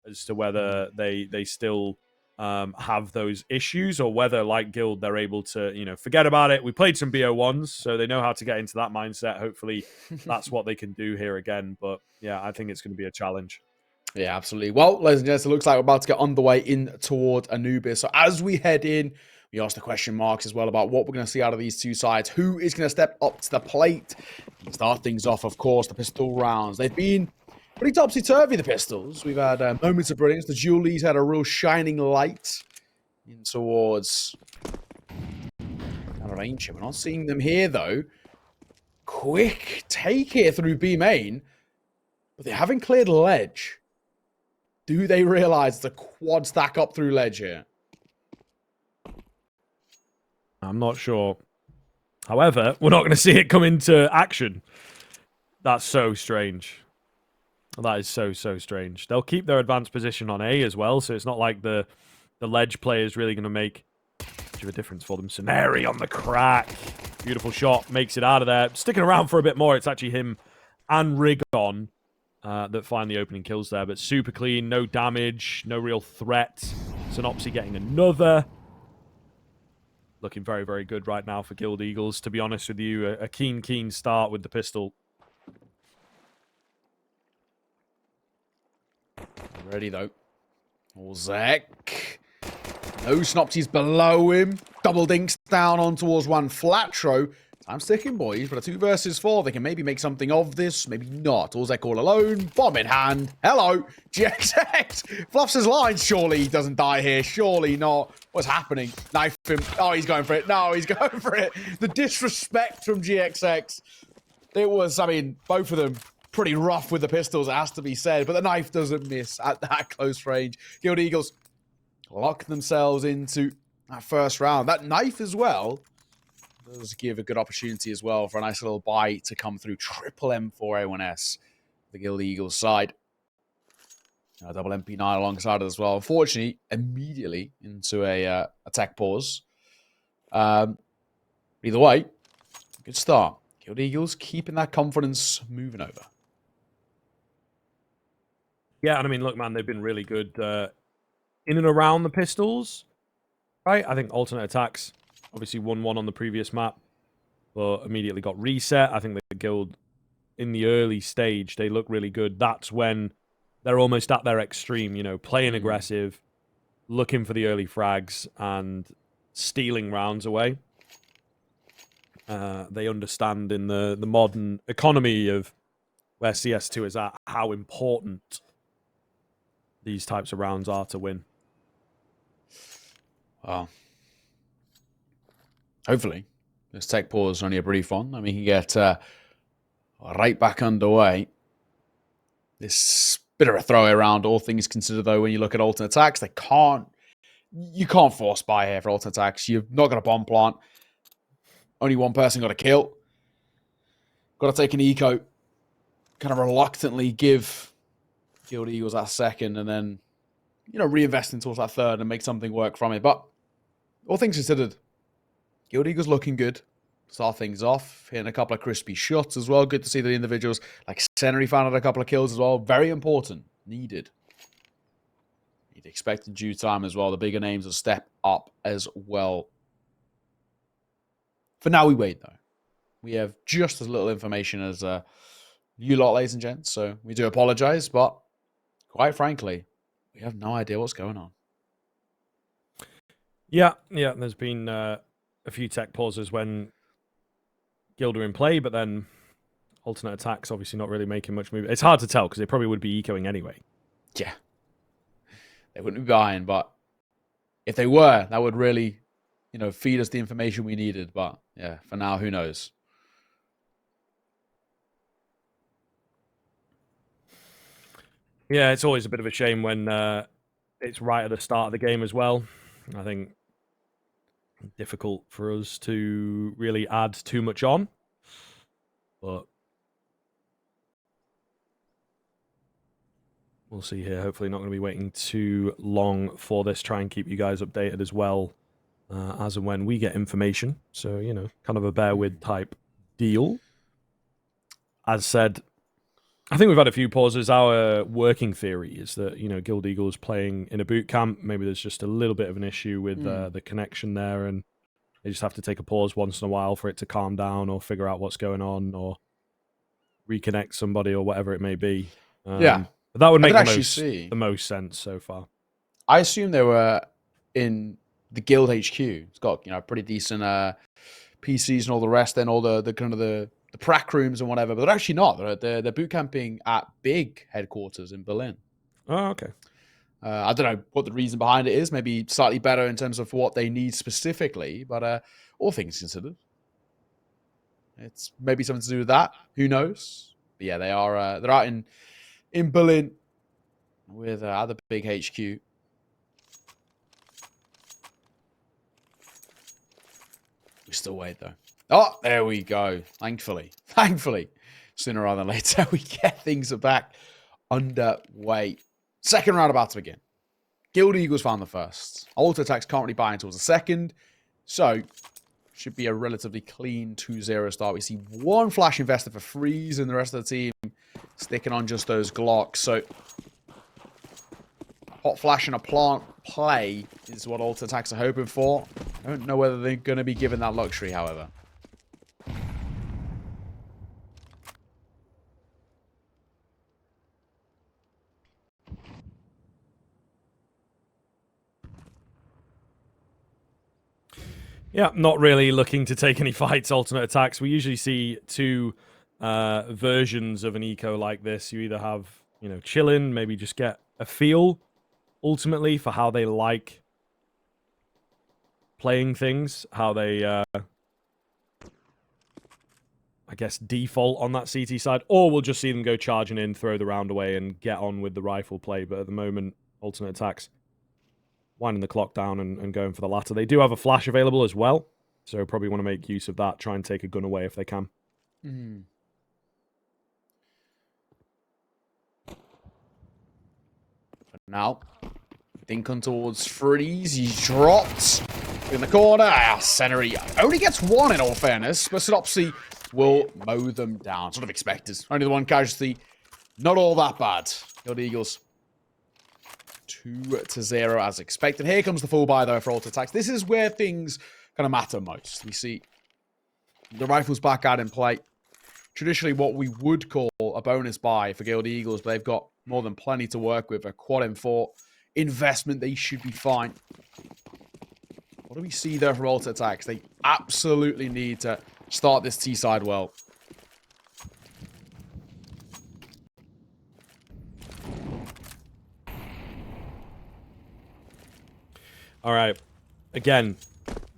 as to whether they still have those issues, or whether, like Guild, they're able to, forget about it. We played some BO1s, so they know how to get into that mindset. Hopefully that's what they can do here again. But yeah, I think it's going to be a challenge. Yeah, absolutely. Well, ladies and gents, it looks like we're about to get underway in toward Anubis. So as we head in, we asked the question marks as well about what we're going to see out of these two sides. Who is going to step up to the plate and start things off? Of course, the pistol rounds. They've been pretty topsy-turvy, the pistols. We've had moments of brilliance. The Julie's had a real shining light in towards out of range. We're not seeing them here, though. Quick take here through B main, but they haven't cleared ledge. Do they realize the quad stack up through ledge here? I'm not sure. However, we're not going to see it come into action. That's so strange. That is so strange. They'll keep their advanced position on A as well, so it's not like the ledge play is really going to make much of a difference for them. Scenario on the crack. Beautiful shot. Makes it out of there. Sticking around for a bit more. It's actually him and Rigon that find the opening kills there, but super clean, no damage, no real threat. Synopsy getting another. Looking very good right now for Guild Eagles, to be honest with you. A keen start with the pistol. Ready, though. Ozek. No Synopsies below him. Double dinks down on towards one. Flatro. I'm sticking, boys, but a 2 versus 4. They can maybe make something of this, maybe not. Ozek all alone, bomb in hand. Hello, GXX. Fluffs his lines. Surely he doesn't die here. Surely not. What's happening? Knife him. Oh, he's going for it. No, he's going for it. The disrespect from GXX. It was, both of them pretty rough with the pistols, it has to be said, but the knife doesn't miss at that close range. Guild Eagles lock themselves into that first round. That knife as well does give a good opportunity as well for a nice little buy to come through. Triple M4A1S, the Guild Eagles side. A double MP9 alongside it as well. Unfortunately, immediately into a tech pause. Either way, good start. Guild Eagles keeping that confidence moving over. Yeah, and look, man, they've been really good in and around the pistols, right? I think alternate attacks obviously 1-1 on the previous map, but immediately got reset. I think the Guild, in the early stage, they look really good. That's when they're almost at their extreme, playing aggressive, looking for the early frags, and stealing rounds away. They understand in the modern economy of where CS2 is at, how important these types of rounds are to win. Well, hopefully this tech pause is only a brief one. We can get right back underway. This bit of a throwaway round, all things considered, though, when you look at alternate attacks, you can't force buy here for alternate attacks. You've not got a bomb plant. Only one person got a kill. Got to take an eco. Kind of reluctantly give Guild Eagles that second and then, reinvest into that third and make something work from it. But all things considered, Guild Eagles looking good. Start things off, hitting a couple of crispy shots as well. Good to see the individuals like Senary found out a couple of kills as well. Very important. Needed. You'd expect in due time as well. The bigger names will step up as well. For now, we wait, though. We have just as little information as you lot, ladies and gents, so we do apologize, but quite frankly, we have no idea what's going on. Yeah, there's been a few tech pauses when Guild are in play, but then alternate attacks obviously not really making much move. It's hard to tell because they probably would be ecoing anyway. Yeah. They wouldn't be buying, but if they were, that would really, feed us the information we needed. But yeah, for now, who knows? Yeah, it's always a bit of a shame when it's right at the start of the game as well. I think difficult for us to really add too much on. But we'll see here. Hopefully not going to be waiting too long for this. Try and keep you guys updated as well as and when we get information. So, kind of a bear with type deal. As said, I think we've had a few pauses. Our working theory is that, you know, Guild Eagles playing in a boot camp. Maybe there's just a little bit of an issue with the connection there, and they just have to take a pause once in a while for it to calm down or figure out what's going on or reconnect somebody or whatever it may be. Yeah. But that would make the most sense so far. I assume they were in the Guild HQ. It's got, you know, pretty decent PCs and all the rest, and all the kind of the prac rooms and whatever. But they're actually not. They're boot camping at big headquarters in Berlin. Oh, okay. I don't know what the reason behind it is. Maybe slightly better in terms of what they need specifically. But all things considered, it's maybe something to do with that. Who knows? But yeah, they are. They're out in Berlin with other big HQ. We still wait though. Oh, there we go. Thankfully, sooner rather than later, we get things back underway. Second round about to begin. Guild Eagles found the first. aTTaX can't really buy until the second. So, should be a relatively clean 2-0 start. We see one flash invested for Freeze, and the rest of the team sticking on just those Glocks. So, hot flash and a plant play is what aTTaX are hoping for. I don't know whether they're going to be given that luxury, however. Yeah, not really looking to take any fights, alternate attacks. We usually see two versions of an eco like this. You either have, you know, chillin', maybe just get a feel, ultimately, for how they like playing things, how they, I guess, default on that CT side, or we'll just see them go charging in, throw the round away, and get on with the rifle play. But at the moment, alternate attacks winding the clock down and going for the latter. They do have a flash available as well, so probably want to make use of that, try and take a gun away if they can. Now, thinking towards Freeze. He's dropped in the corner. Center, he only gets one in all fairness, but Synopsy will mow them down. Sort of expected. Only the one casualty. Not all that bad. Guild Eagles 2-0 as expected. Here comes the full buy though for aTTaX. This is where things kind of matter most. We see the rifles back out in play. Traditionally what we would call a bonus buy for Guild Eagles, but they've got more than plenty to work with. A quad M4 investment, they should be fine. What do we see there from aTTaX? They absolutely need to start this T side well. All right. Again,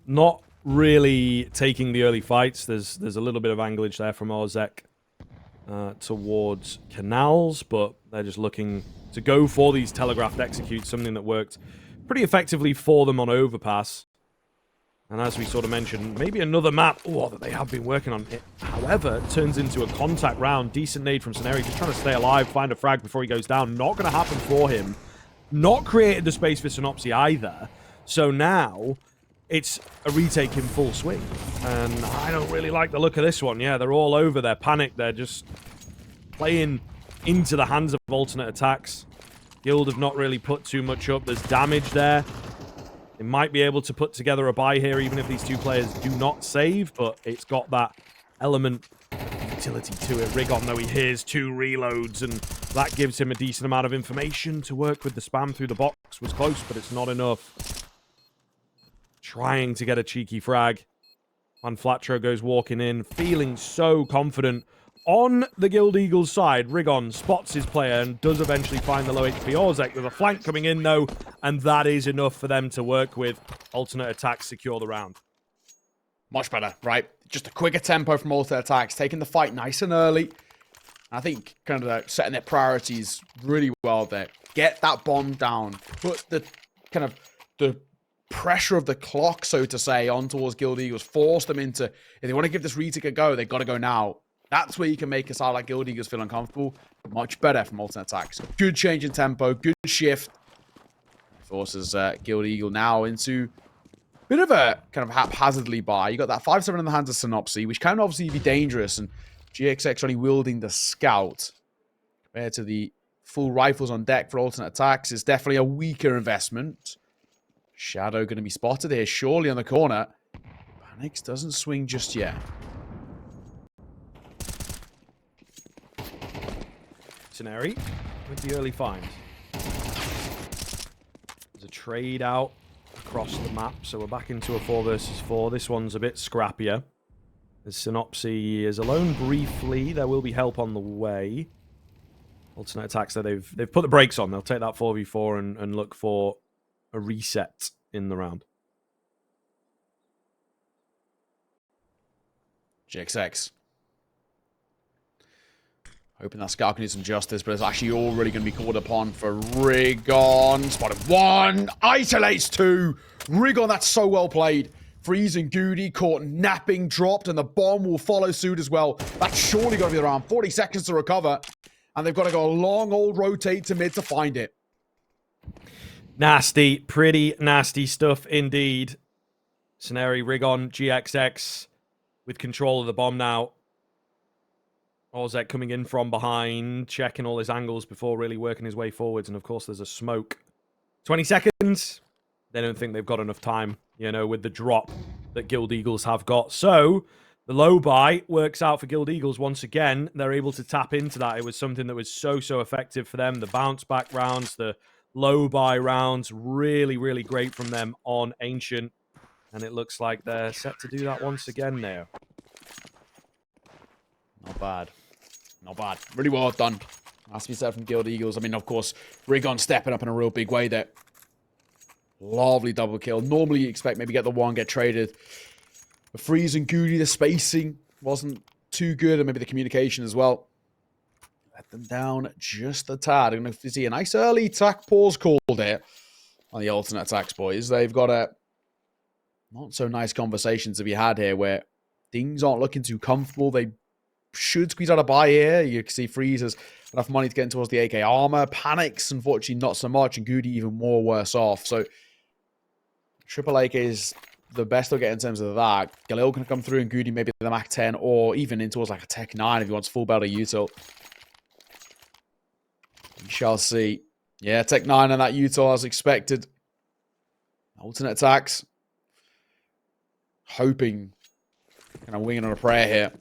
not really taking the early fights. There's a little bit of anglage there from Ozek towards Canals, but they're just looking to go for these telegraphed executes, something that worked pretty effectively for them on Overpass. And as we sort of mentioned, maybe another map that they have been working on. It, however, turns into a contact round. Decent nade from Ceneri, just trying to stay alive, find a frag before he goes down. Not going to happen for him. Not created the space for Synopsy either. So now, it's a retake in full swing. And I don't really like the look of this one. Yeah, they're all over. They're panicked. They're just playing into the hands of alternate attacks. Guild have not really put too much up. There's damage there. They might be able to put together a buy here, even if these two players do not save, but it's got that element of utility to it. Rigon, though, he hears two reloads, and that gives him a decent amount of information to work with. The spam through the box was close, but it's not enough. Trying to get a cheeky frag. And Flatro goes walking in, feeling so confident. On the Guild Eagles side, Rigon spots his player and does eventually find the low HP Ozek. There's a flank coming in, though, and that is enough for them to work with. Alternate attacks secure the round. Much better, right? Just a quicker tempo from aTTaX, taking the fight nice and early. I think kind of setting their priorities really well there. Get that bomb down. Put the kind of the pressure of the clock, so to say, on towards Guild Eagles. Force them into, if they want to give this retake a go, they've got to go now. That's where you can make a side like Guild Eagles feel uncomfortable. Much better from aTTaX. Good change in tempo, good shift. Forces Guild Eagle now into a bit of a kind of haphazardly buy. You got that 5-7 in the hands of Synopsy, which can obviously be dangerous, and GXX only wielding the scout. compared to the full rifles on deck for alternate attacks, is definitely a weaker investment. Shadow going to be spotted here, surely on the corner. Panics doesn't swing just yet. Scenari with the early find. There's a trade out across the map, so we're back into a 4 versus 4. This one's a bit scrappier. As Synopsy is alone briefly, there will be help on the way. Alternate attacks, so they've put the brakes on. They'll take that 4v4 and look for a reset in the round. GXX. Hoping that Scout can do some justice, but it's actually already going to be called upon for Rigon. Spotted 1. Isolates 2. Rigon, that's so well played. Freeze and Goody caught napping, dropped, and the bomb will follow suit as well. That's surely got to be around 40 seconds to recover. And they've got to go a long old rotate to mid to find it. Nasty, pretty nasty stuff indeed. Scenari, Rigon, GXX with control of the bomb now. Orzek coming in from behind, checking all his angles before really working his way forwards. And of course, there's a smoke. 20 seconds. They don't think they've got enough time, you know, with the drop that Guild Eagles have got. So the low buy works out for Guild Eagles once again. They're able to tap into that. It was something that was so effective for them. The bounce back rounds, the low buy rounds, really, really great from them on Ancient. And it looks like they're set to do that once again now. Not bad. Not bad. Really well done. Has to be said from Guild Eagles. I mean, of course, Rigon stepping up in a real big way there. Lovely double kill. Normally you expect maybe get the one, get traded. The Freeze and Goody, the spacing wasn't too good, and maybe the communication as well. Let them down just a tad. I'm going to see a nice early attack pause call there on the alternate attacks, boys. They've got a not so nice conversations to be had here where things aren't looking too comfortable. They should squeeze out a buy here. You can see Freeze has enough money to get in towards the AK armor. Panics, unfortunately, not so much. And Goody even more worse off. So triple AK is the best they'll get in terms of that. Galil can come through and Goody maybe the Mac 10 or even in towards like a Tech 9 if he wants full battle util. We shall see. Yeah, Tech 9 and that util as expected. Alternate attacks. Hoping, kind of winging on a prayer here,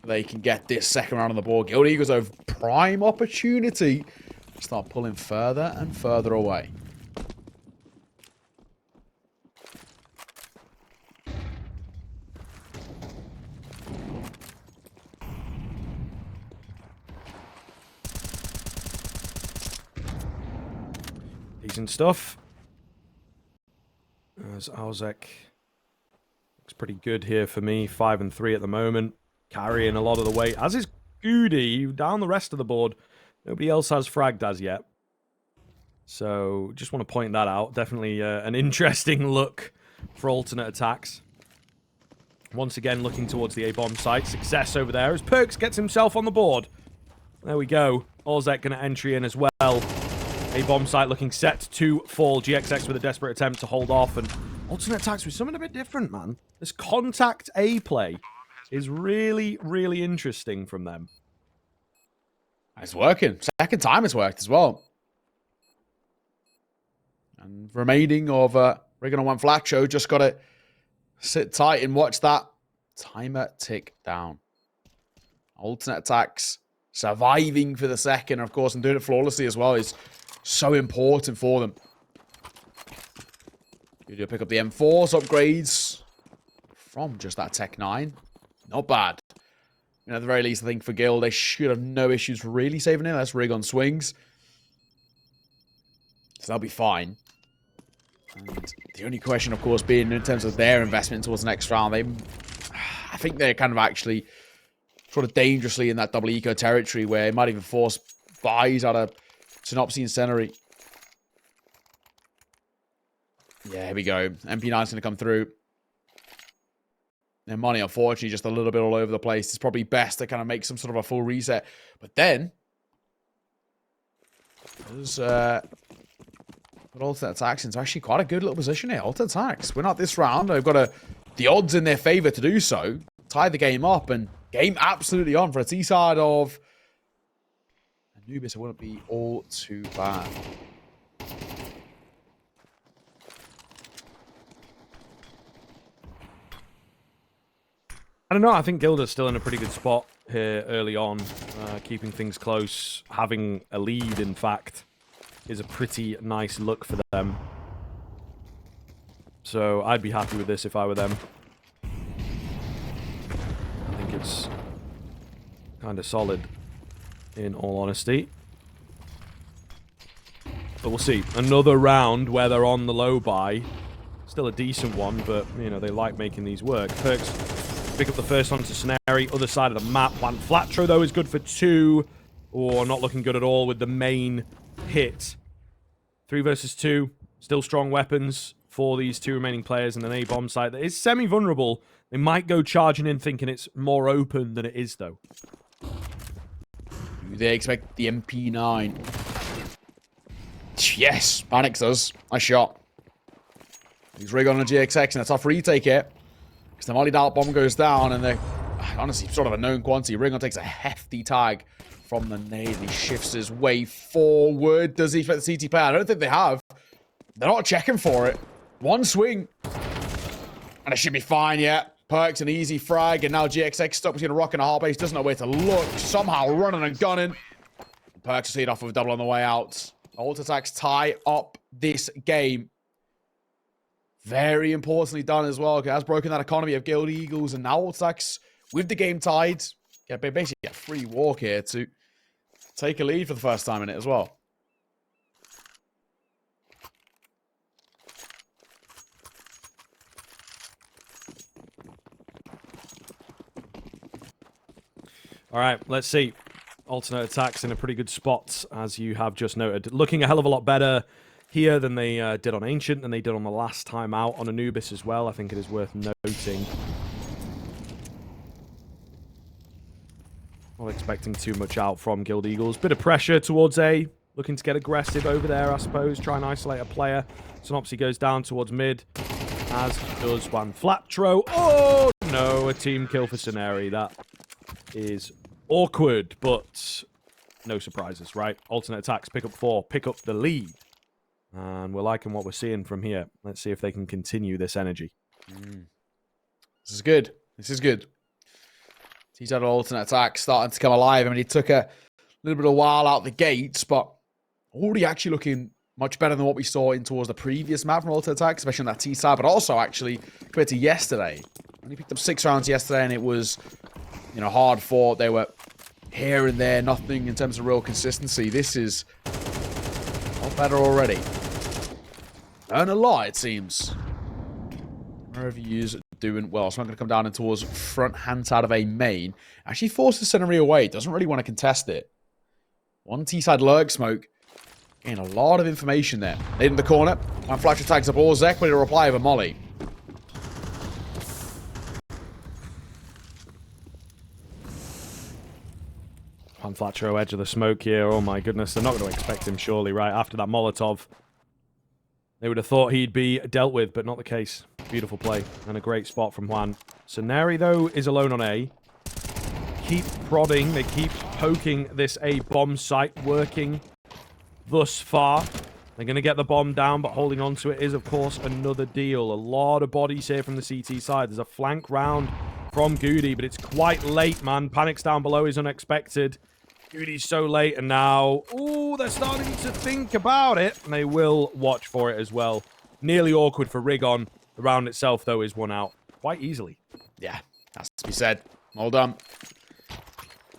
they can get this second round on the board. Guild Eagles have prime opportunity to start pulling further and further away. Decent stuff. As Ozek looks pretty good here for me. 5 and 3 at the moment. Carrying a lot of the weight. As is Goody. Down the rest of the board. Nobody else has fragged as yet. So, just want to point that out. Definitely an interesting look for alternate attacks. Once again, looking towards the A-bomb site. Success over there as Perks gets himself on the board. There we go. Orzek going to entry in as well. A-bomb site looking set to fall. GXX with a desperate attempt to hold off. And alternate attacks with something a bit different, man. This contact A play is really, really interesting from them. It's working. Second time it's worked as well. And remaining of Rigon on 1 flat show, just got to sit tight and watch that timer tick down. Alternate attacks, surviving for the second, of course, and doing it flawlessly as well is so important for them. You do pick up the M4's upgrades from just that Tech 9. Not bad. You know, at the very least, I think for Guild, they should have no issues really saving it. That's Rigon swings. So they'll be fine. And the only question, of course, being in terms of their investment towards the next round, I think they're kind of actually sort of dangerously in that double eco territory where it might even force buys out of Synopsy and Scenery. Yeah, here we go. MP9's going to come through. Their money, unfortunately, just a little bit all over the place. It's probably best to kind of make some sort of a full reset. But then, there's alternate attacks into actually quite a good little position here. Alternate attacks. We're not this round. They've got the odds in their favor to do so. Tie the game up and game absolutely on for a T side of Anubis, it wouldn't be all too bad. I don't know. I think Gilda's still in a pretty good spot here early on, keeping things close. Having a lead, in fact, is a pretty nice look for them. So I'd be happy with this if I were them. I think it's kind of solid, in all honesty. But we'll see. Another round where they're on the low buy. Still a decent one, but, you know, they like making these work. Perks pick up the first onto Scenari. Other side of the map. One Flatro, though, is good for 2. Or not looking good at all with the main hit. 3 versus 2. Still strong weapons for these 2 remaining players. And an A-bomb site that is semi-vulnerable. They might go charging in thinking it's more open than it is, though. They expect the MP9. Yes, Panics does. Nice shot. He's rig on a GXX and a tough retake here. Because the Molly Dart bomb goes down and they're honestly sort of a known quantity. Rigon takes a hefty tag from the nade and he shifts his way forward. Does he expect the CT pair? I don't think they have. They're not checking for it. One swing. And it should be fine, yeah. Perks an easy frag and now GXX stuck between a rock and a hard base. Doesn't know where to look. Somehow running and gunning. Perks will see it off with a double on the way out. aTTaX tie up this game. Very importantly done as well. It has broken that economy of Guild Eagles. And now aTTaX, with the game tied, basically get a free walk here to take a lead for the first time in it as well. All right, let's see. Alternate attacks in a pretty good spot, as you have just noted. Looking a hell of a lot better here than they did on Ancient, than they did on the last time out on Anubis as well. I think it is worth noting. Not expecting too much out from Guild Eagles. Bit of pressure towards A. Looking to get aggressive over there, I suppose. Try and isolate a player. Synopsy goes down towards mid, as does one Flatro. Oh, no, a team kill for Scenari. That is awkward, but no surprises, right? Alternate attacks, pick up 4, pick up the lead. And we're liking what we're seeing from here. Let's see if they can continue this energy. This is good. This is good. He's had an alternate attack starting to come alive. I mean, he took a little bit of a while out the gates, but already actually looking much better than what we saw in towards the previous map from alternate attack, especially on that T side, but also actually compared to yesterday. Only picked up 6 rounds yesterday, and it was, you know, hard fought. They were here and there, nothing in terms of real consistency. This is a lot better already. Earn a lot, it seems. Reviews doing well. So I'm going to come down in towards front hand side of a main. Actually forces Scenari away. Doesn't really want to contest it. One T-side lurk smoke. And a lot of information there. Lead in the corner. One Flatcher tags up all Zek, but a reply of a molly. One Flatro edge of the smoke here. Oh my goodness. They're not going to expect him, surely, right? After that Molotov. They would have thought he'd be dealt with, but not the case. Beautiful play and a great spot from Juan. Scenari, though, is alone on A. Keep prodding. They keep poking this A bomb site, working thus far. They're going to get the bomb down, but holding on to it is, of course, another deal. A lot of bodies here from the CT side. There's a flank round from Goody, but it's quite late, man. Panics down below is unexpected. Goody's so late, and now, ooh, they're starting to think about it, and they will watch for it as well. Nearly awkward for Rigon. The round itself, though, is won out quite easily. Yeah, has to be said. Well done.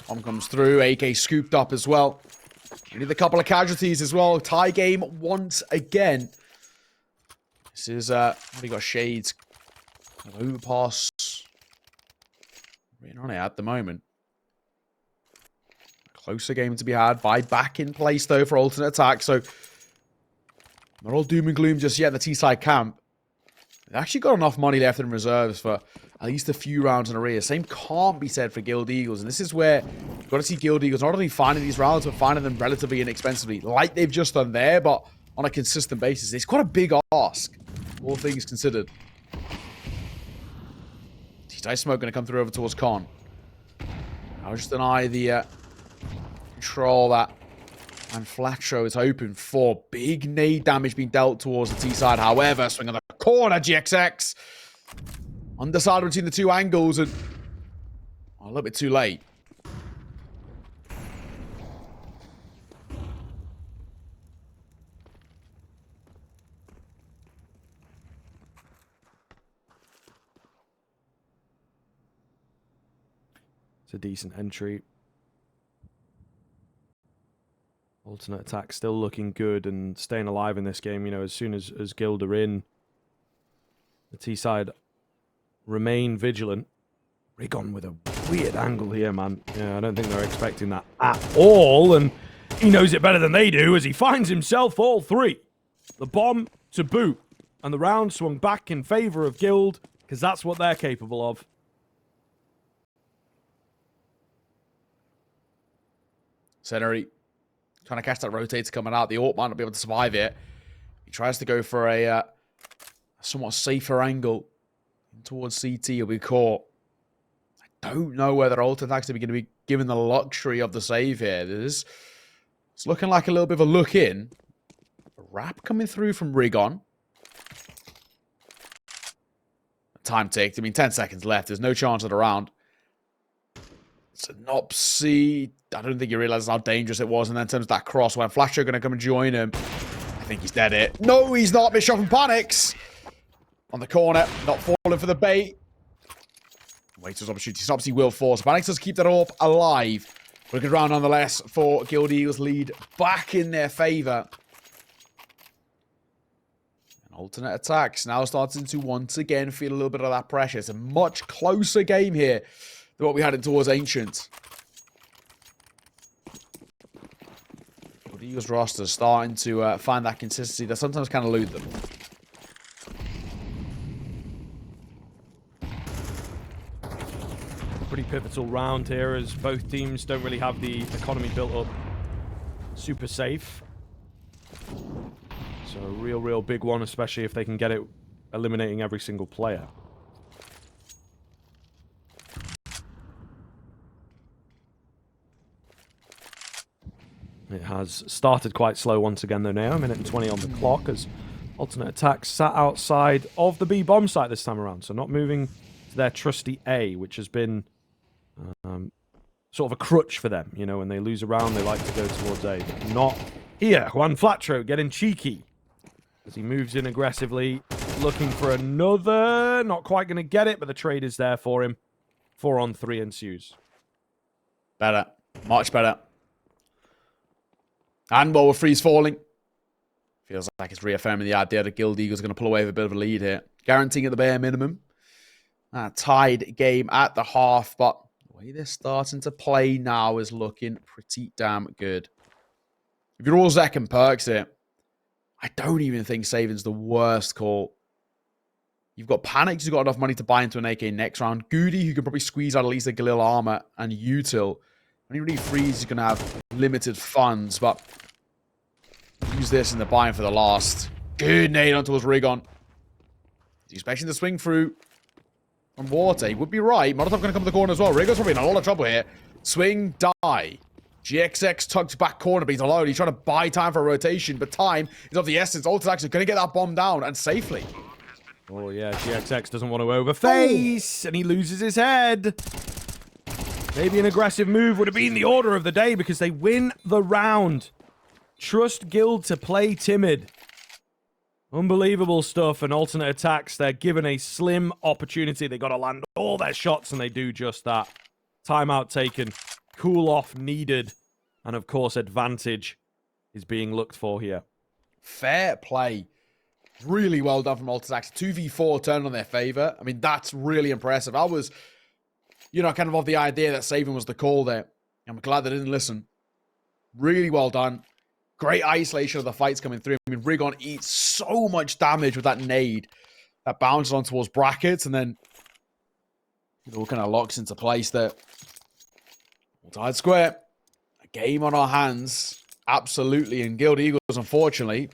Bomb comes through. AK scooped up as well. We need a couple of casualties as well. Tie game once again. This is, what do you got? Shades. Overpass. Written on it at the moment. Closer game to be had. Buy back in place, though, for alternate attack. So, not all doom and gloom just yet in the T-side camp. They've actually got enough money left in reserves for at least a few rounds in arrears. Same can't be said for Guild Eagles. And this is where you've got to see Guild Eagles not only finding these rounds, but finding them relatively inexpensively. Like they've just done there, but on a consistent basis. It's quite a big ask, all things considered. T-side smoke going to come through over towards Con. I'll just deny the control that And Flatro is hoping for big nade damage being dealt towards the T side. However, swing on the corner, GXX. Undecided between the two angles and a little bit too late. It's a decent entry. Alternate attack still looking good and staying alive in this game. You know, as soon as Guild are in, the T side remain vigilant. Rigon with a weird angle here, man. Yeah, I don't think they're expecting that at all, and he knows it better than they do as he finds himself all three. The bomb to boot, and the round swung back in favor of Guild because that's what they're capable of. Seneri trying to catch that rotator coming out. The Orc might not be able to survive it. He tries to go for a somewhat safer angle towards CT. He'll be caught. I don't know whether aTTaX are going to be given the luxury of the save here. It's looking like a little bit of a look in. A wrap coming through from Rigon. Time ticked. I mean, 10 seconds left. There's no chance of the round. Synopsy. I don't think he realizes how dangerous it was. And then in terms of that cross, when Flasher going to come and join him, I think he's dead it. No, he's not. Bishop and panics. On the corner. Not falling for the bait. Waits his opportunity. Synopsy will force. Panics does keep that up alive. But a good round nonetheless for Guild Eagles lead back in their favor. And alternate attacks now starting to once again feel a little bit of that pressure. It's a much closer game here than what we had in towards Ancient. The Eagles roster is starting to find that consistency that sometimes can elude them. Pretty pivotal round here as both teams don't really have the economy built up super safe. So a real big one, especially if they can get it eliminating every single player. It has started quite slow once again though now, a minute and 20 on the clock as alternate attacks sat outside of the B bomb site this time around. So not moving to their trusty A, which has been sort of a crutch for them. You know, when they lose a round, they like to go towards A. But not here. Juan Flatro getting cheeky as he moves in aggressively, looking for another. Not quite going to get it, but the trade is there for him. 4-on-3 ensues. Better. Much better. And while we're freeze falling, feels like it's reaffirming the idea that Guild Eagles are going to pull away with a bit of a lead here. Guaranteeing at the bare minimum. Tied game at the half, but the way they're starting to play now is looking pretty damn good. If you're all Zek and Perks it, I don't even think saving's the worst call. You've got Panics who's got enough money to buy into an AK next round. Goody who can probably squeeze out at least a Galil armor, and Util. When he really frees, he's going to have limited funds, but use this in the buy-in for the last. Good nade on towards Rigon. He's expecting to swing through from Water. He would be right. Molotov going to come to the corner as well. Rigon's probably in a lot of trouble here. Swing, die. GXX tucked back corner, but he's alone. He's trying to buy time for a rotation, but time is of the essence. aTTaX are going to get that bomb down, and safely. Oh, yeah. GXX doesn't want to overface, and he loses his head. Maybe an aggressive move would have been the order of the day because they win the round. Trust Guild to play timid. Unbelievable stuff. And alternate attacks, they're given a slim opportunity. They got to land all their shots, and they do just that. Timeout taken. Cool off needed. And, of course, advantage is being looked for here. Fair play. Really well done from aTTaX. 2v4 turned on their favor. I mean, that's really impressive. I was, you know, kind of the idea that saving was the call there. I'm glad they didn't listen. Really well done. Great isolation of the fights coming through. I mean, Rigon eats so much damage with that nade that bounces on towards brackets, and then it all kind of locks into place there. Tied square. A game on our hands. Absolutely. And Guild Eagles, unfortunately,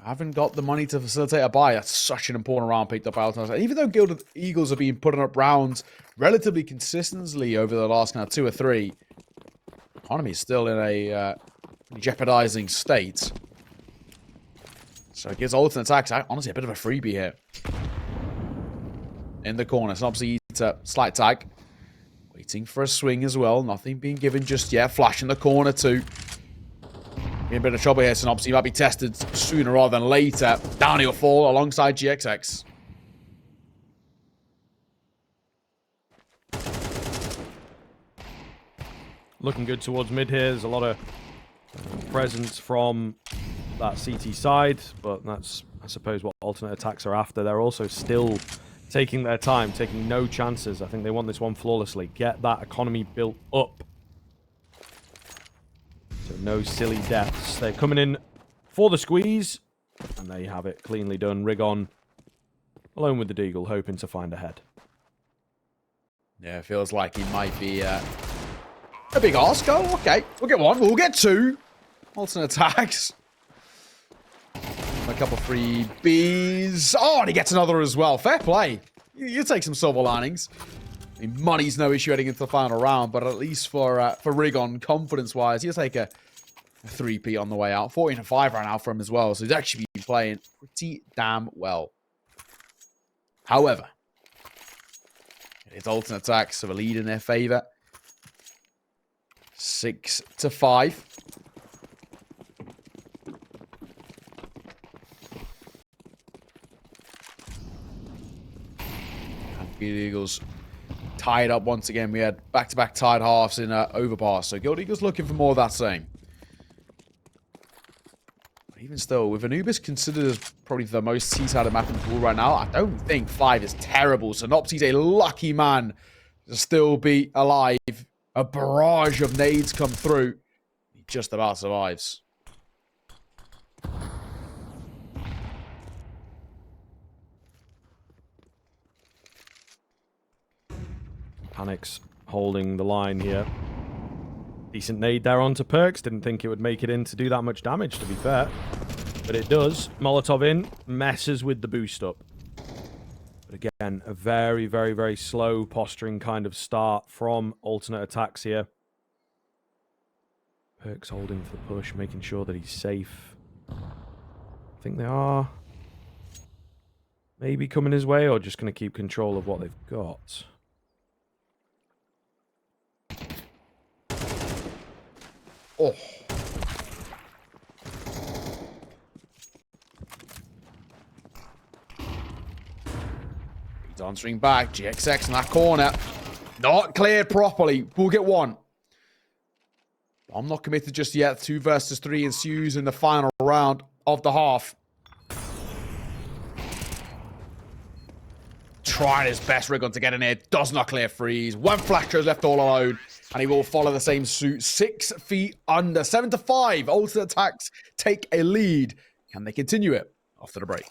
haven't got the money to facilitate a buy. That's such an important round picked up out. And even though Guild Eagles have been putting up rounds relatively consistently over the last kind of 2 or 3, economy is still in a jeopardizing state. So it gives alternate attacks, honestly, a bit of a freebie here. In the corner, Snopsy eats a slight tag. Waiting for a swing as well. Nothing being given just yet. Flash in the corner too. In a bit of trouble here, Snopsy might be tested sooner rather than later. Down he'll fall alongside GXX. Looking good towards mid here. There's a lot of presence from that CT side, but that's, I suppose, what alternate attacks are after. They're also still taking their time, taking no chances. I think they want this one flawlessly. Get that economy built up. So no silly deaths. They're coming in for the squeeze, and there you have it. Cleanly done. Rigon alone with the Deagle, hoping to find a head. Yeah, it feels like he might be a big ask. Oh, okay. We'll get one. We'll get two. Alternate attacks. A couple free Bs. Oh, and he gets another as well. Fair play. You take some silver linings. I mean, money's no issue heading into the final round, but at least for Rigon, confidence-wise, he'll take a 3P on the way out. 14-5 right now for him as well, so he's actually been playing pretty damn well. However, it's alternate attacks have a lead in their favor. 6-5. Gild Eagles tied up once again. We had back-to-back tied halves in Overpass. So Gild Eagles looking for more of that same. But even still, with Anubis considered as probably the most C-sided map in the pool right now, I don't think 5 is terrible. So Nopsy's a lucky man to still be alive. A barrage of nades come through. He just about survives. Panics holding the line here. Decent nade there onto Perks. Didn't think it would make it in to do that much damage, to be fair. But it does. Molotov in. Messes with the boost up. But again, a very, very, very slow posturing kind of start from alternate attacks here. Perks holding for the push, making sure that he's safe. I think they are maybe coming his way, or just going to keep control of what they've got. Oh. He's answering back. GXX in that corner. Not cleared properly. We'll get one. I'm not committed just yet. 2 versus 3 ensues in the final round of the half. Trying his best, Rigon, to get in here. Does not clear freeze. One Flatcher is left all alone. And he will follow the same suit. 6 feet under. 7-5. Alternate attacks take a lead. Can they continue it after the break?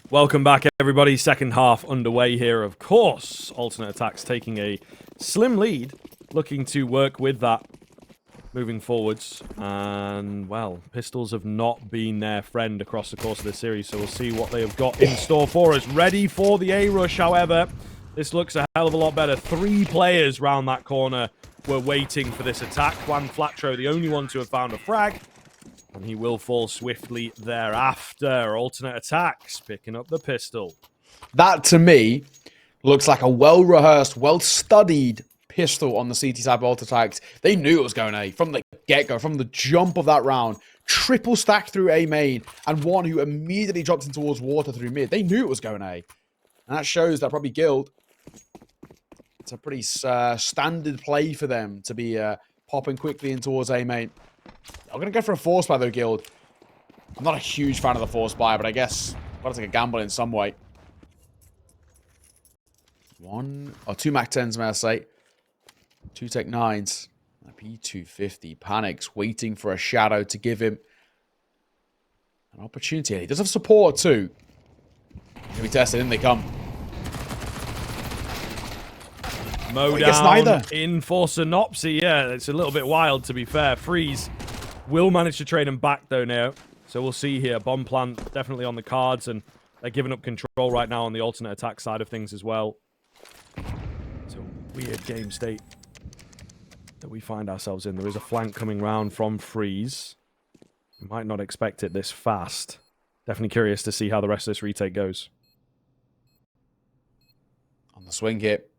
Welcome back, everybody. Second half underway here, of course. Alternate aTTaX taking a slim lead, looking to work with that moving forwards. And, well, pistols have not been their friend across the course of this series, so we'll see what they have got in store for us. Ready for the A-rush, however. This looks a hell of a lot better. 3 players round that corner were waiting for this attack. Juan Flatro, the only one to have found a frag. And he will fall swiftly thereafter. Alternate aTTaX, picking up the pistol. That, to me, looks like a well-rehearsed, well-studied pistol on the CT side of aTTaX. They knew it was going A from the get-go, from the jump of that round. Triple stack through A main, and one who immediately dropped in towards water through mid. They knew it was going A. And that shows that probably Guild, it's a pretty standard play for them to be popping quickly in towards A main. I'm going to go for a force buy, though, Guild. I'm not a huge fan of the force buy, but I guess I've got to take a gamble in some way. 1 or 2 Mac 10s, may I say. 2 Tech 9s. A P250. Panics, waiting for a shadow to give him an opportunity. He does have support, too. Can be tested, in they come. Mo down in for Synopsy. Yeah, it's a little bit wild, to be fair. Freeze will manage to trade him back, though, now. So we'll see here. Bomb plant definitely on the cards, and they're giving up control right now on the alternate aTTaX side of things as well. It's a weird game state that we find ourselves in. There is a flank coming round from Freeze. You might not expect it this fast. Definitely curious to see how the rest of this retake goes. On the swing hit.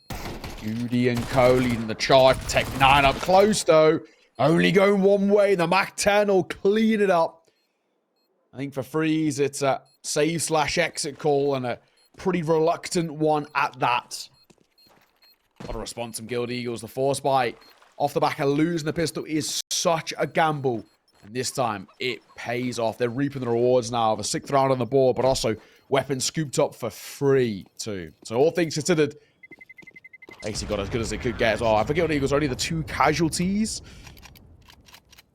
Goody and Co leading the charge. Tech 9 up close, though. Only going one way. The Mac 10 will clean it up. I think for Freeze, it's a save/exit call and a pretty reluctant one at that. What a response from Guild Eagles. The force buy off the back of losing the pistol is such a gamble. And this time, it pays off. They're reaping the rewards now of a 6th round on the board, but also weapons scooped up for free, too. So all things considered, basically got as good as it could get as well. I forget what Eagles, only the 2 casualties.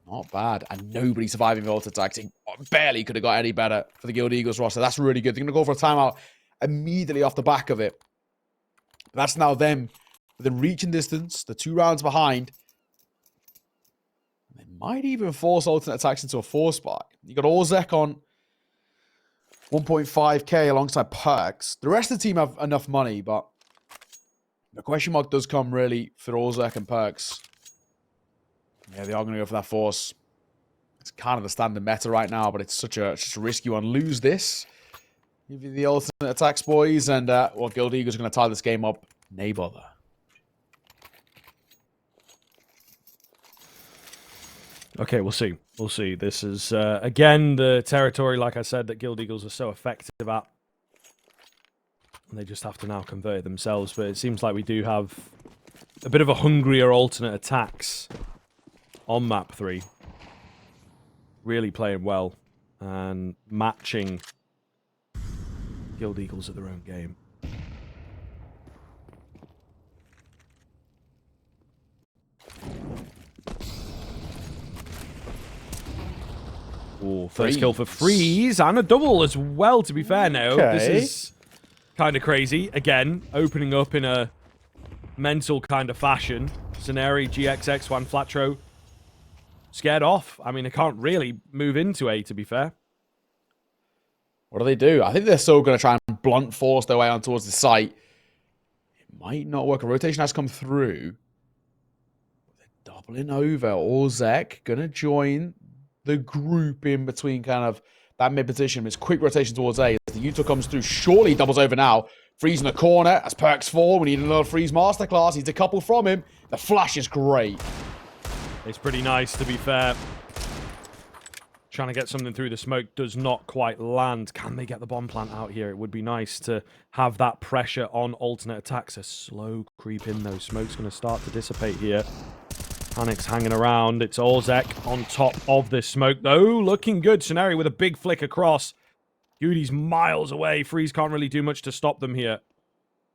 Not bad. And nobody surviving the aTTaX. It barely could have got any better for the Guild Eagles roster. That's really good. They're going to go for a timeout immediately off the back of it. That's now them within reaching distance. The 2 rounds behind. They might even force alternate aTTaX into a force buy. You got Orzek on 1.5k alongside Perks. The rest of the team have enough money, but the question mark does come really for Orzek and Perks. Yeah, they are going to go for that force. It's kind of the standard meta right now, but it's such a risky one. Lose this. Give you the alternate aTTaX, boys, and well, Guild Eagles are going to tie this game up. Nay bother. Okay, we'll see. We'll see. This is, again, the territory, like I said, that Guild Eagles are so effective at. And they just have to now convert it themselves. But it seems like we do have a bit of a hungrier alternate aTTaX on map 3. Really playing well and matching Guild Eagles at their own game. Ooh, first kill for Freeze and a double as well, to be fair now. Okay. This is kind of crazy. Again, opening up in a mental kind of fashion. Scenari, GXX, Juan Flatro scared off. I mean, they can't really move into A, to be fair. What do? I think they're still going to try and blunt force their way on towards the site. It might not work. A rotation has come through. They're doubling over. Orzek going to join the group in between kind of that mid position. It's quick rotation towards A. As the Utah comes through, surely doubles over now. Freeze in the corner as Perks fall. We need another Freeze masterclass. He's a couple from him. The flash is great. It's pretty nice, to be fair. Trying to get something through the smoke does not quite land. Can they get the bomb plant out here? It would be nice to have that pressure on alternate aTTaX. A slow creep in, though. Smoke's going to start to dissipate here. Panic's hanging around. It's Orzek on top of this smoke, though. Looking good. Scenario with a big flick across. Goody's miles away. Freeze can't really do much to stop them here.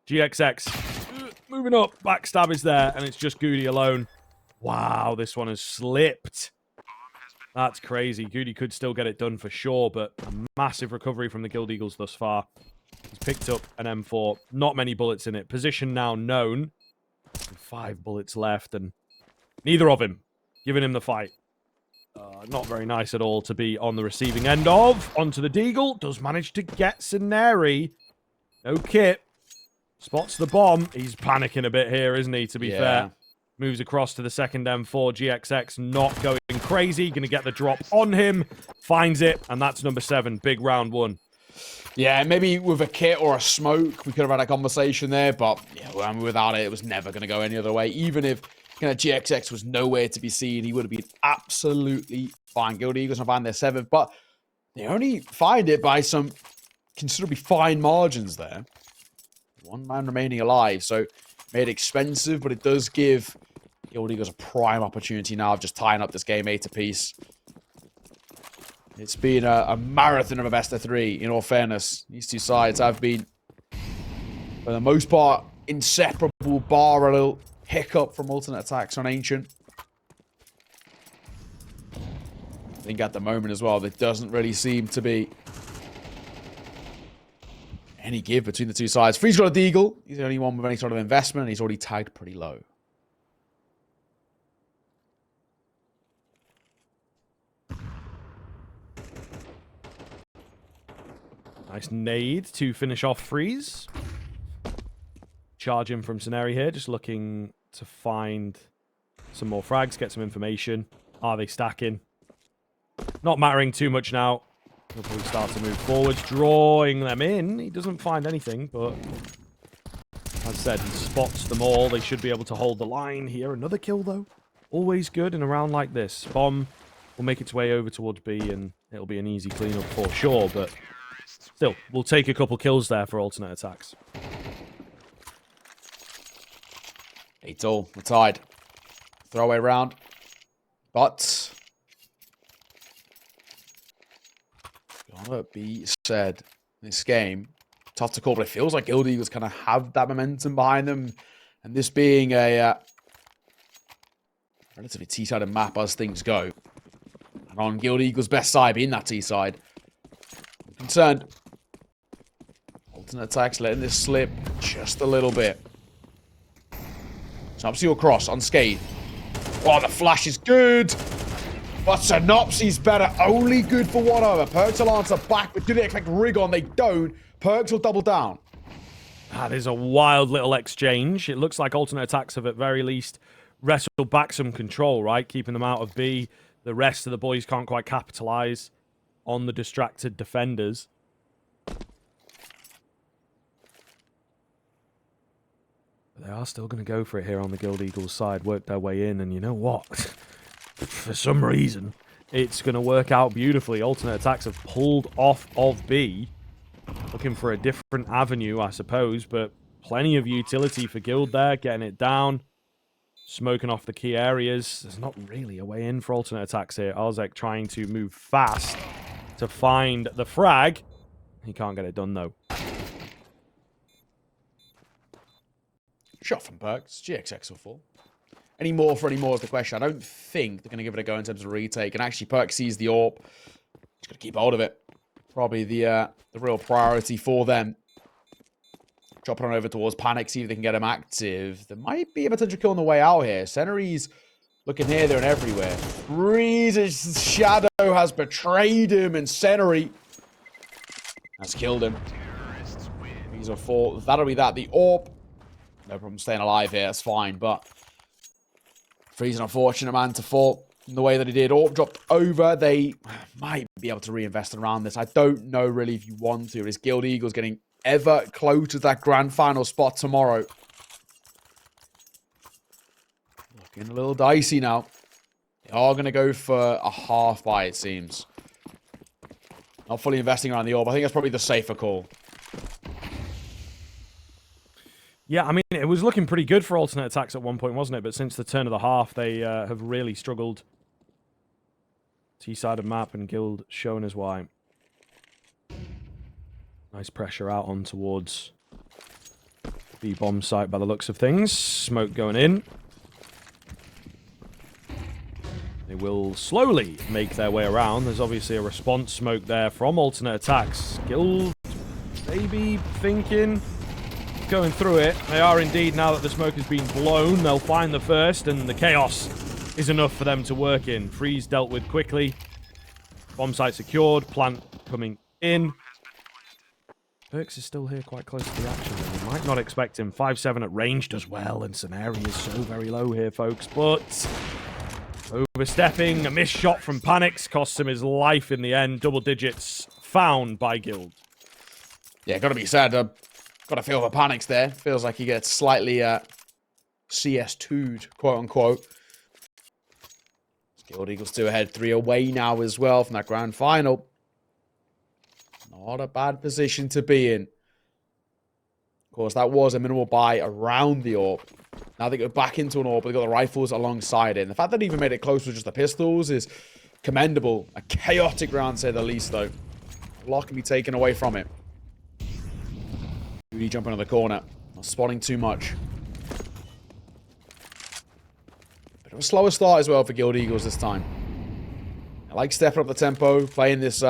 GXX moving up. Backstab is there, and it's just Goody alone. Wow, this one has slipped. That's crazy. Goody could still get it done for sure, but a massive recovery from the Guild Eagles thus far. He's picked up an M4. Not many bullets in it. Position now known. 5 bullets left, and neither of him giving him the fight. Not very nice at all to be on the receiving end of. Onto the Deagle. Does manage to get Sceneri. No kit. Spots the bomb. He's panicking a bit here, isn't he, to be fair. Moves across to the second M4. GXX not going crazy. Going to get the drop on him. Finds it, and that's number 7. Big round 1. Yeah, maybe with a kit or a smoke, we could have had a conversation there, but yeah, without it, it was never going to go any other way. Even if GXX was nowhere to be seen, he would have been absolutely fine. Guild Eagles find their 7th, but they only find it by some considerably fine margins there. 1 man remaining alive, so made it expensive, but it does give Guild Eagles a prime opportunity now of just tying up this game 8 apiece. It's been a marathon of a best of 3, in all fairness. These two sides have been, for the most part, inseparable, bar a little hiccup from alternate attacks on Ancient. I think at the moment as well, there doesn't really seem to be any give between the two sides. Free's got a Deagle. He's the only one with any sort of investment, and he's already tagged pretty low. Nice nade to finish off Freeze. Charge in from Sceneri here, just looking to find some more frags, get some information. Are they stacking? Not mattering too much now. He'll probably start to move forwards, drawing them in. He doesn't find anything, but as I said, he spots them all. They should be able to hold the line here. Another kill, though. Always good in a round like this. Bomb will make its way over towards B, and it'll be an easy cleanup for sure, but still, we'll take a couple kills there for alternate attacks. 8-all. We're tied. Throwaway round. But gotta be said, this game, tough to call, but it feels like Guild Eagles kind of have that momentum behind them. And this being a relatively T-sided map as things go. And on Guild Eagles' best side, being that T-side, I'm concerned. Alternate attacks letting this slip just a little bit. Synopsy cross unscathed. Oh, the flash is good. But Synopsy's better. Only good for one over. Perks will answer back, but do they expect Rig on? They don't. Perks will double down. That is a wild little exchange. It looks like alternate attacks have at very least wrestled back some control, right? Keeping them out of B. The rest of the boys can't quite capitalize on the distracted defenders. They are still going to go for it here on the Guild Eagles side, work their way in, and you know what? For some reason, it's going to work out beautifully. Alternate attacks have pulled off of B, looking for a different avenue, I suppose, but plenty of utility for Guild there, getting it down, smoking off the key areas. There's not really a way in for alternate attacks here. Arzek trying to move fast to find the frag. He can't get it done, though. Shot from Perks. GXX will fall. Any more for any more is the question. I don't think they're going to give it a go in terms of retake. And actually, Perks sees the AWP. Just got to keep hold of it. Probably the real priority for them. Dropping on over towards Panic, see if they can get him active. There might be a potential kill on the way out here. Sceneri's looking here, there, and everywhere. Freeze's shadow has betrayed him, and Sceneri has killed him. These are 4. That'll be that. The AWP. No problem staying alive here. That's fine, but Freeze an unfortunate man to fall in the way that he did. AWP dropped over. They might be able to reinvest around this. I don't know really if you want to. Is Guild Eagles getting ever closer to that grand final spot tomorrow? Looking a little dicey now. They are going to go for a half buy, it seems. Not fully investing around the AWP. I think that's probably the safer call. Yeah, I mean, it was looking pretty good for alternate attacks at one point, wasn't it? But since the turn of the half, they have really struggled. T-side of map and Guild shown as why. Nice pressure out on towards the bomb site by the looks of things. Smoke going in. They will slowly make their way around. There's obviously a response smoke there from alternate attacks. Guild maybe thinking, going through it. They are indeed, now that the smoke has been blown. They'll find the first, and the chaos is enough for them to work in. Freeze dealt with quickly. Bomb site secured. Plant coming in. Perks is still here quite close to the action. You might not expect him. 5-7 at range does well, and Scenario is so very low here, folks. But overstepping, a missed shot from aTTaX costs him his life in the end. Double digits found by Guild. Yeah, gotta be sad. Got a feel for aTTaX there. Feels like he gets slightly CS2'd, quote unquote. Guild Eagles 2 ahead, 3 away now as well from that grand final. Not a bad position to be in. Of course, that was a minimal buy around the AWP. Now they go back into an AWP, but they got the rifles alongside it. And the fact that they even made it close with just the pistols is commendable. A chaotic round, to say the least, though. A lot can be taken away from it. Rudy jumping on the corner. Not spotting too much. Bit of a slower start as well for Guild Eagles this time. I like stepping up the tempo, playing this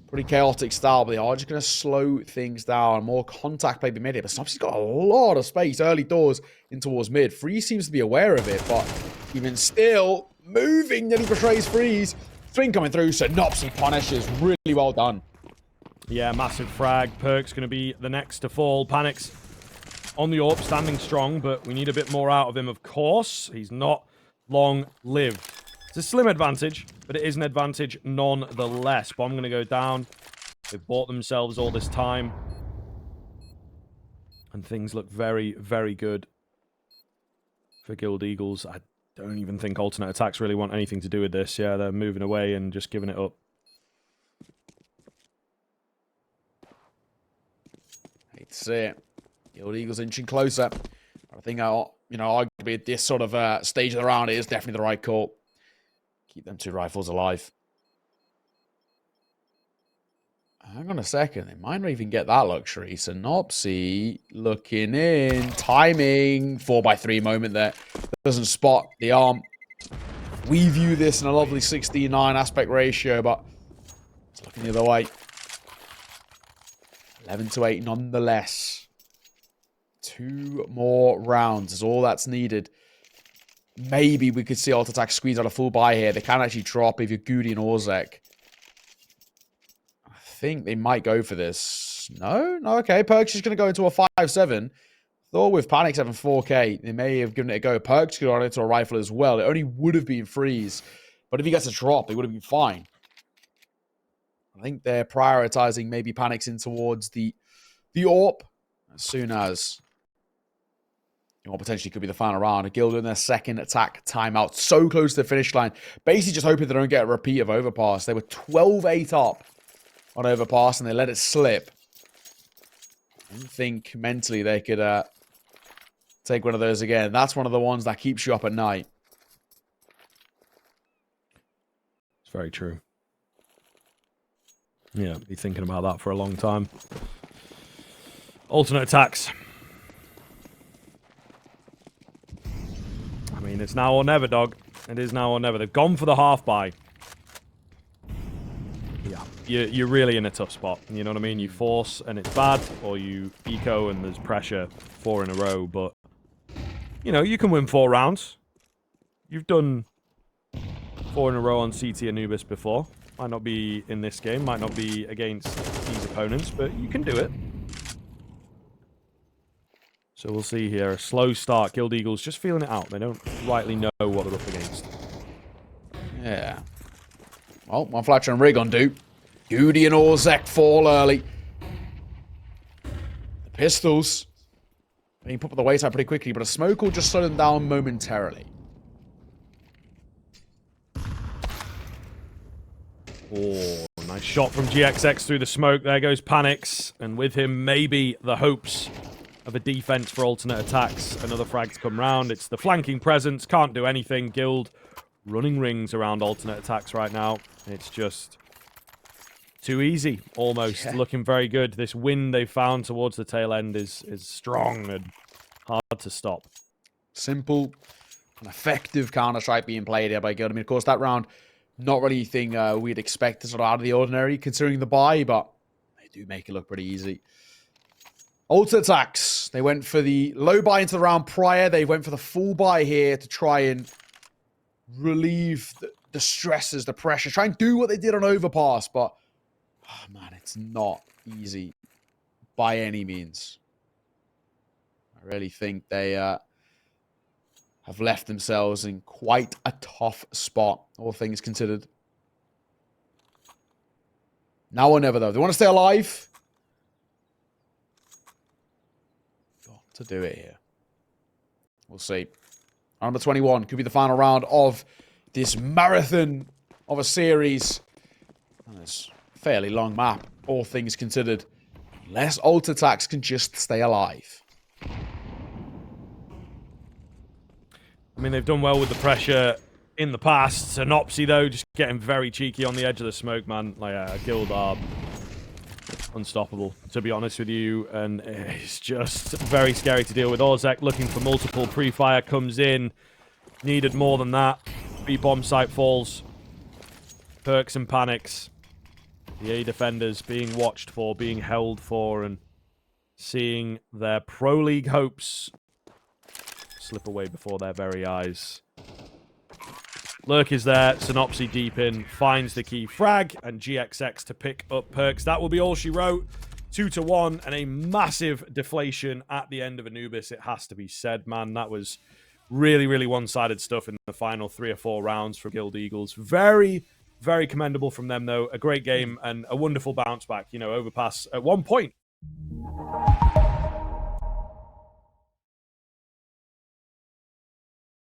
pretty chaotic style, but they are just going to slow things down. More contact play be made here, but Snopsy's got a lot of space early doors in towards mid. Freeze seems to be aware of it, but even still, moving, nearly betrays Freeze. Swing coming through, so Nopsy punishes. Really well done. Yeah, massive frag. Perk's going to be the next to fall. aTTaX on the AWP, standing strong, but we need a bit more out of him, of course. He's not long-lived. It's a slim advantage, but it is an advantage nonetheless. Bomb going to go down. They've bought themselves all this time. And things look very, very good for Guild Eagles. I don't even think alternate attacks really want anything to do with this. Yeah, they're moving away and just giving it up. Hate to see it. Guild Eagles inching closer. I think, arguably at this sort of stage of the round, it is definitely the right call. Keep them 2 rifles alive. Hang on a second. They might not even get that luxury. Synopsy looking in. Timing. 4x3 moment there. Doesn't spot the arm. We view this in a lovely 16:9 aspect ratio, but it's looking the other way. 11-8 nonetheless. 2 more rounds is all that's needed. Maybe we could see aTTaX squeeze out a full buy here. They can actually drop if you're Goody and Orzek. I think they might go for this. No? No, okay. Perk's just going to go into a 5-7. Thought with aTTaX having 4K, they may have given it a go. Perk's could run into a rifle as well. It only would have been Freeze. But if he gets a drop, it would have been fine. I think they're prioritizing maybe aTTaX in towards the AWP as soon as... Or potentially could be the final round. A Guild in their second attack timeout. So close to the finish line. Basically just hoping they don't get a repeat of Overpass. They were 12-8 up on Overpass and they let it slip. I don't think mentally they could take one of those again. That's one of the ones that keeps you up at night. It's very true. Yeah, be thinking about that for a long time. Alternate attacks. I mean, it's now or never, dog. It is now or never. They've gone for the half buy. Yeah, you're really in a tough spot. You know what I mean? You force and it's bad, or you eco and there's pressure 4 in a row. But, you know, you can win 4 rounds. You've done 4 in a row on CT Anubis before. Might not be in this game, might not be against these opponents, but you can do it. So we'll see here. A slow start. Guild Eagles just feeling it out. They don't rightly know what they're up against. Yeah. Well, one Fletcher and Rig on do. Goody and Orzek fall early. The pistols being put on the wayside pretty quickly, but a smoke will just slow them down momentarily. Oh, nice shot from GXX through the smoke. There goes aTTaX. And with him, maybe the hopes of a defense for alternate attacks. Another frag to come round. It's the flanking presence. Can't do anything. Guild running rings around alternate attacks right now. It's just too easy, almost. Yeah. Looking very good. This win they found towards the tail end is strong and hard to stop. Simple and effective Counter-Strike being played here by Guild. I mean, of course, that round, not really anything we'd expect sort of out of the ordinary, considering the buy, but they do make it look pretty easy. aTTaX. They went for the low buy into the round prior. They went for the full buy here to try and relieve the stresses, the pressure. Try and do what they did on Overpass, but oh man, it's not easy by any means. I really think they have left themselves in quite a tough spot, all things considered. Now or never, though. They want to stay alive. Got to do it here. We'll see. Round number 21 could be the final round of this marathon of a series. And it's a fairly long map, all things considered. Unless aTTaX can just stay alive. I mean, they've done well with the pressure in the past. Synopsy, though, just getting very cheeky on the edge of the smoke, man. Like, Guild are unstoppable, to be honest with you. And it's just very scary to deal with. Orzek looking for multiple pre-fire, comes in. Needed more than that. 3 bomb site falls. Perks and panics. The A defenders being watched for, being held for, and seeing their Pro League hopes slip away before their very eyes. Lurk is there, Synopsy deep in, finds the key frag, and GXX to pick up Perks. That will be all she wrote. 2-1, and a massive deflation at the end of Anubis, it has to be said, man. That was really, really one-sided stuff in the final 3 or 4 rounds for Guild Eagles. Very, very commendable from them, though. A great game and a wonderful bounce back. You know, Overpass at one point